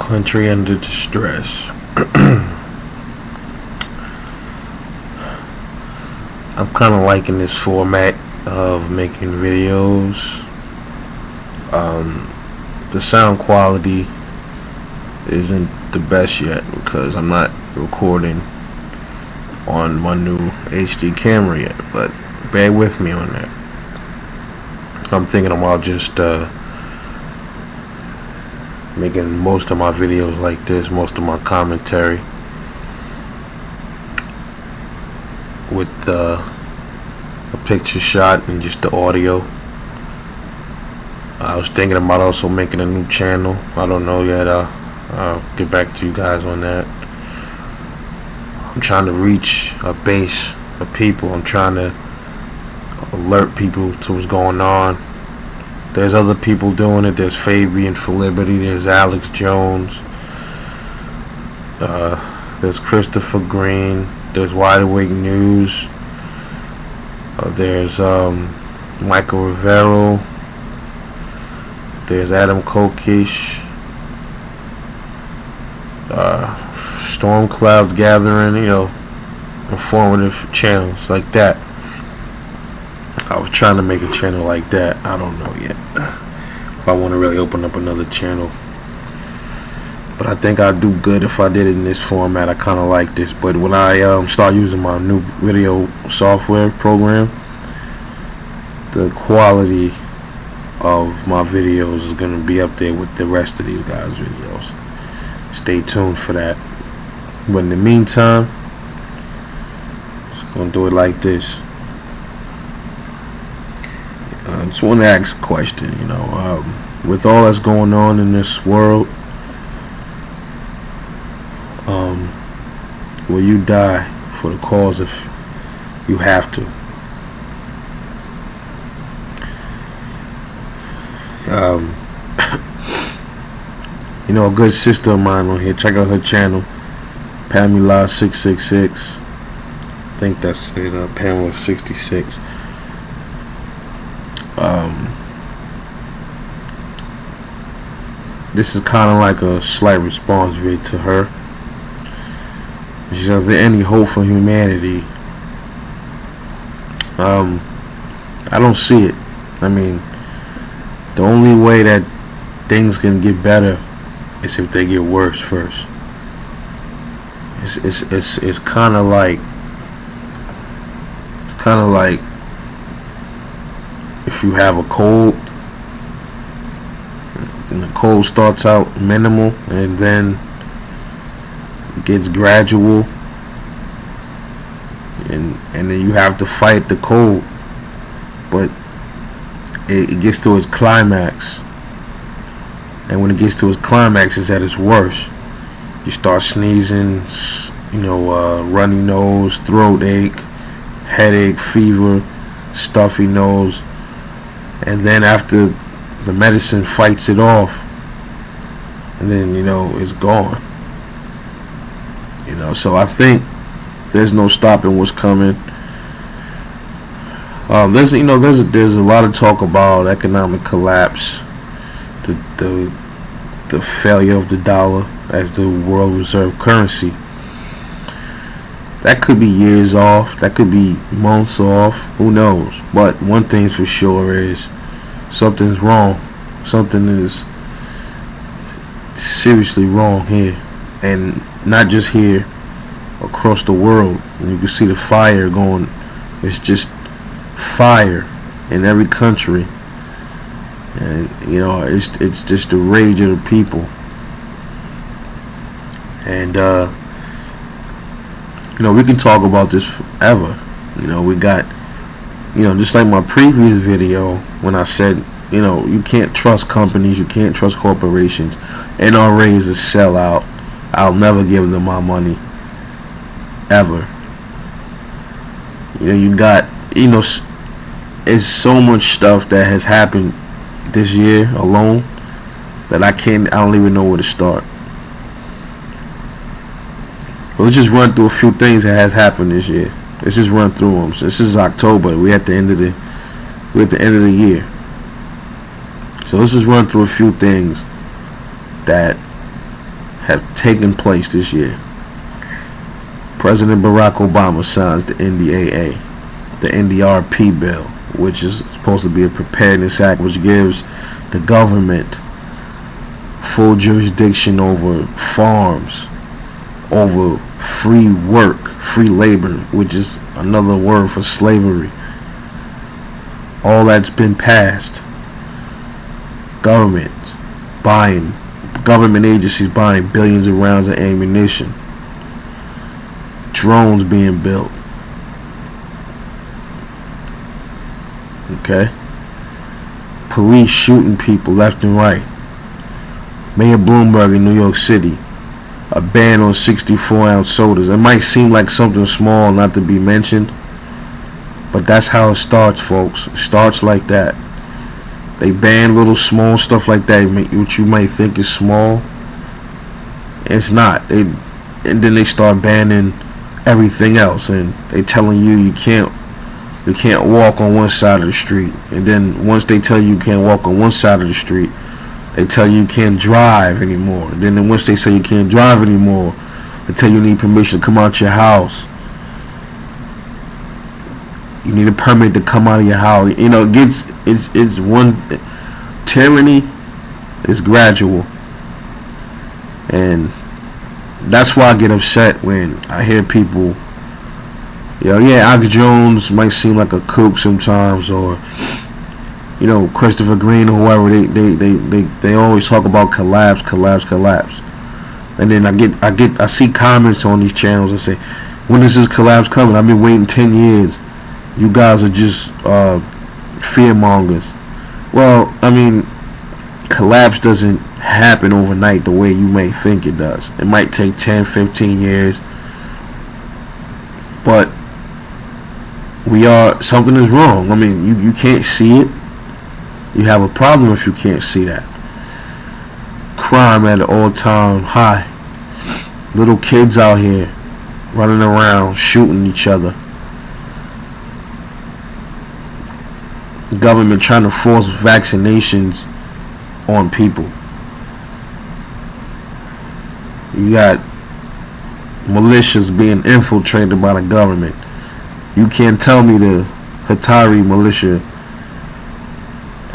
Country under distress. I'm kind of liking this format of making videos. The sound quality isn't the best yet because I'm not recording on my new HD camera yet, but bear with me on that. I'm thinking about just making most of my videos like this, most of my commentary with a picture shot and just the audio. I was thinking about also making a new channel. I don't know yet. I'll get back to you guys on that. I'm trying to reach a base of people. I'm trying to alert people to what's going on. There's other people doing it. There's Fabian for Liberty. There's Alex Jones. There's Christopher Green. There's Wide Awake News. There's Michael Rivero. There's Adam Kokesh. Storm Clouds Gathering. You know, informative channels like that. I was trying to make a channel like that. I don't know yet if I want to really open up another channel, but I think I'd do good if I did it in this format. I kind of like this, but when I start using my new video software program, the quality of my videos is going to be up there with the rest of these guys' videos. Stay tuned for that. But in the meantime, just going to do it like this. I just want to ask a question, you know, with all that's going on in this world, will you die for the cause if you have to? You know, a good sister of mine on here, check out her channel, Pamela 666. I think that's it, Pamela 66. This is kind of like a slight response video to her. She says, is there any hope for humanity? I don't see it. I mean, the only way that things can get better is if they get worse first. It's kind of like if you have a cold and the cold starts out minimal and then it gets gradual, and then you have to fight the cold, but it gets to its climax, and when it gets to its climax it's at its worst. You start sneezing, you know, runny nose, throat ache, headache, fever, stuffy nose, and then after the medicine fights it off, and then, you know, it's gone. You know, so I think there's no stopping what's coming. There's a lot of talk about economic collapse, the failure of the dollar as the world reserve currency. That could be years off, that could be months off, who knows? But one thing's for sure is something's wrong. Something is seriously wrong here, and not just here, across the world. And you can see the fire going. It's just fire in every country, and you know, it's just the rage of the people. And you know, we can talk about this forever. You know, we got, you know, just like my previous video when I said, you know, you can't trust companies, you can't trust corporations. NRA is a sellout. I'll never give them my money, ever. You know, you got, you know, it's so much stuff that has happened this year alone that I don't even know where to start. But let's just run through a few things that has happened this year. Let's just run through them. So this is October. We're at the end of the year. So let's just run through a few things that have taken place this year. President Barack Obama signs the NDAA, the NDRP bill, which is supposed to be a preparedness act, which gives the government full jurisdiction over farms, over free work, free labor, which is another word for slavery. All that's been passed. Government agencies buying billions of rounds of ammunition. Drones being built. Okay? Police shooting people left and right. Mayor Bloomberg in New York City, a ban on 64-ounce sodas. It might seem like something small not to be mentioned, but that's how it starts, folks. It starts like that. They ban little small stuff like that, which you might think is small. It's not. And then they start banning everything else, and they telling you can't walk on one side of the street. And then once they tell you can't walk on one side of the street, they tell you can't drive anymore. Then once they say you can't drive anymore, they tell you need permission to come out your house. You need a permit to come out of your house. You know, it's one tyranny is gradual, and that's why I get upset when I hear people, Alex Jones might seem like a kook sometimes, or Christopher Green or whoever. They always talk about collapse, and then I see comments on these channels and say, when is this collapse coming? I've been waiting 10 years. You guys are just fearmongers. Well, I mean, collapse doesn't happen overnight the way you may think it does. It might take 10, 15 years, but something is wrong. I mean, you can't see it. You have a problem if you can't see that. Crime at an all-time high. Little kids out here running around shooting each other. The government trying to force vaccinations on people. You got militias being infiltrated by the government. You can't tell me the Qatari militia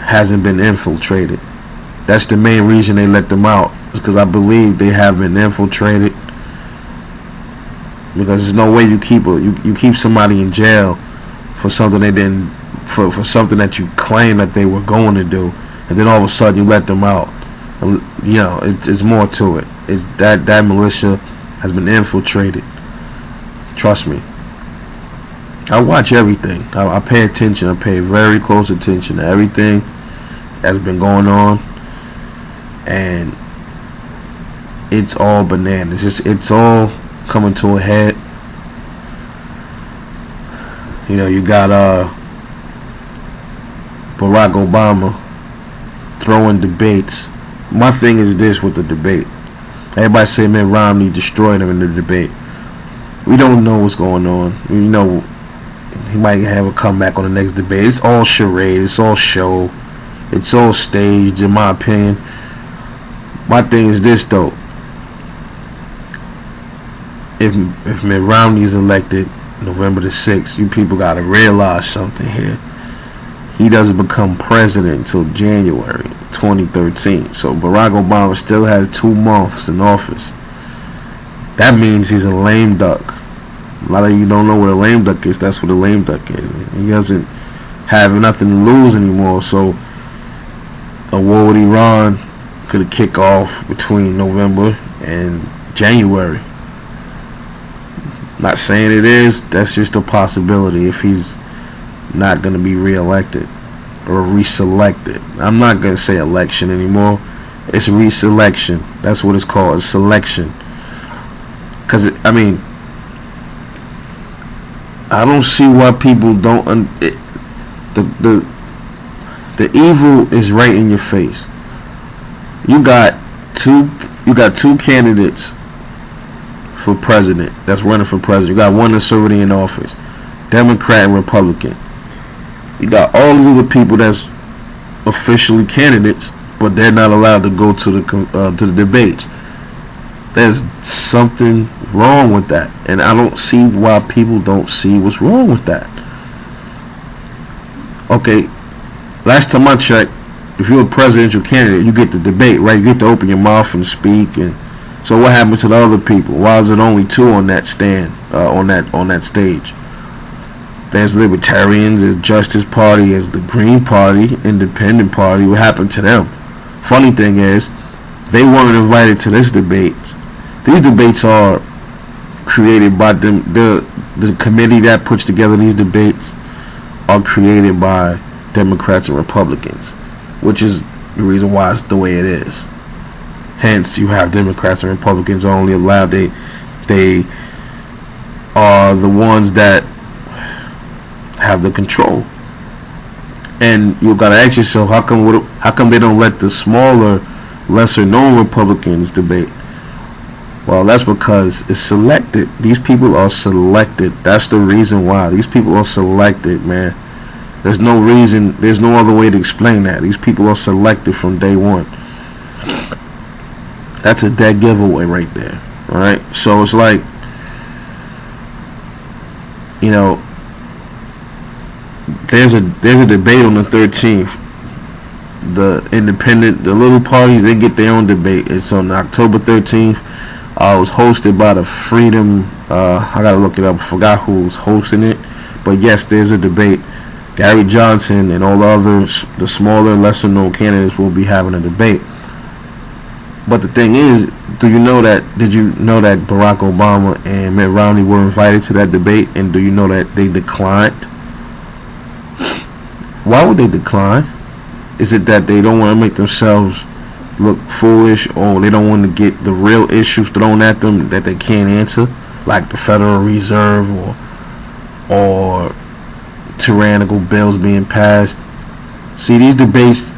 hasn't been infiltrated. That's the main reason they let them out, because I believe they have been infiltrated. Because there's no way you keep somebody in jail for something they didn't, for something that you claim that they were going to do, and then all of a sudden you let them out. It's more to it. It's that militia has been infiltrated. Trust me. I watch everything. I pay attention. I pay very close attention to everything that's been going on, and it's all bananas. It's all coming to a head. You got Barack Obama throwing debates. My thing is this with the debate. Everybody say Mitt Romney destroyed him in the debate. We don't know what's going on. He might have a comeback on the next debate. It's all charade. It's all show. It's all staged, in my opinion. My thing is this, though. If Mitt Romney is elected November the 6th, you people got to realize something here. He doesn't become president until January 2013. So Barack Obama still has 2 months in office. That means he's a lame duck. A lot of you don't know what a lame duck is. That's what a lame duck is. He doesn't have nothing to lose anymore. So a war with Iran could kick off between November and January. Not saying it is. That's just a possibility if he's not going to be re-elected or reselected. I'm not going to say election anymore. It's reselection. That's what it's called. It's selection. Because I don't see why people don't. The evil is right in your face. You got two candidates for president that's running for president. You got one that's already in office, Democrat and Republican. You got all these other people that's officially candidates, but they're not allowed to go to the debates. There's something wrong with that, and I don't see why people don't see what's wrong with that. Okay, last time I checked, if you're a presidential candidate, you get to debate, right? You get to open your mouth and speak. And so what happened to the other people? Why is it only two on that stand, on that stage? There's Libertarians, there's Justice Party, there's the Green Party, Independent Party. What happened to them? Funny thing is, they weren't invited to this debate. These debates are created by them. The committee that puts together these debates are created by Democrats and Republicans, which is the reason why it's the way it is. Hence, you have Democrats and Republicans only allowed. They are the ones that have the control. And you gotta ask yourself, how come they don't let the smaller, lesser known Republicans debate? Well, that's because it's selected. These people are selected. That's the reason why. These people are selected, man. There's no reason, there's no other way to explain that. These people are selected from day one. That's a dead giveaway right there. Alright? So it's like, you know, there's a debate on the 13th. The independent, the little parties, they get their own debate. It's on October 13th. It was hosted by the Freedom, I gotta look it up, I forgot who's hosting it. But yes, there's a debate. Gary Johnson and all the others, the smaller, lesser known candidates, will be having a debate. But the thing is, did you know that Barack Obama and Mitt Romney were invited to that debate? And do you know that they declined? Why would they decline? Is it that they don't want to make themselves look foolish, or they don't want to get the real issues thrown at them that they can't answer, like the Federal Reserve or tyrannical bills being passed? See, these debates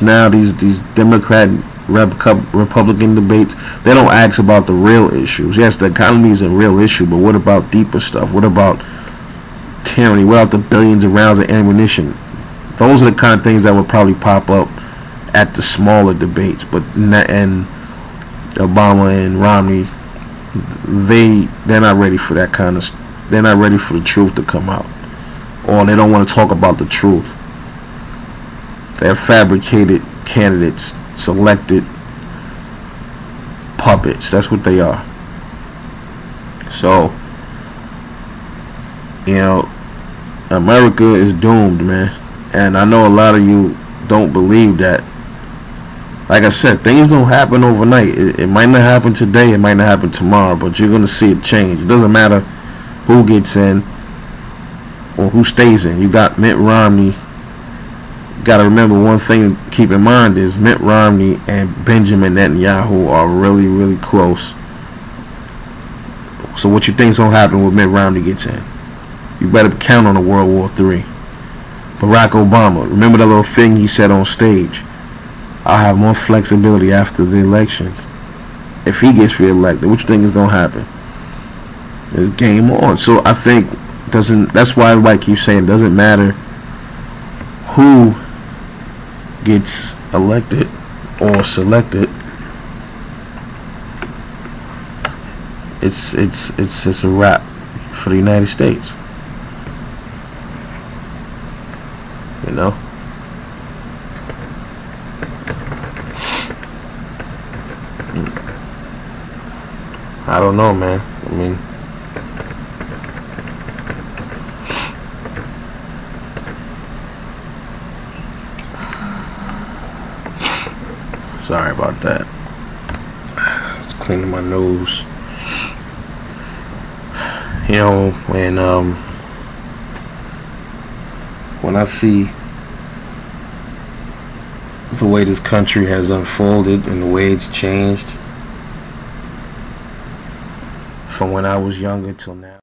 now, these Democrat Republican debates, they don't ask about the real issues. Yes, the economy is a real issue, but what about deeper stuff? What about tyranny? What about the billions of rounds of ammunition? Those are the kind of things that would probably pop up at the smaller debates. But and Obama and Romney, they're not ready for that kind of. They're not ready for the truth to come out, or they don't want to talk about the truth. They're fabricated candidates, selected puppets. That's what they are. So, you know, America is doomed, man. And I know a lot of you don't believe that. Like I said, things don't happen overnight. It might not happen today, it might not happen tomorrow, but you're going to see it change. It doesn't matter who gets in or who stays in. You got Mitt Romney. You got to remember one thing to keep in mind is Mitt Romney and Benjamin Netanyahu are really, really close. So what you think's going to happen when Mitt Romney gets in? You better count on a World War III. Barack Obama, remember that little thing he said on stage? I'll have more flexibility after the election. If he gets re-elected, what you think is going to happen? It's game on. So I think that's why everybody keeps saying it doesn't matter who gets elected or selected. It's a wrap for the United States. You know? I don't know, man. I mean, sorry about that. Just cleaning my nose. You know, when I see the way this country has unfolded and the way it's changed from when I was younger till now.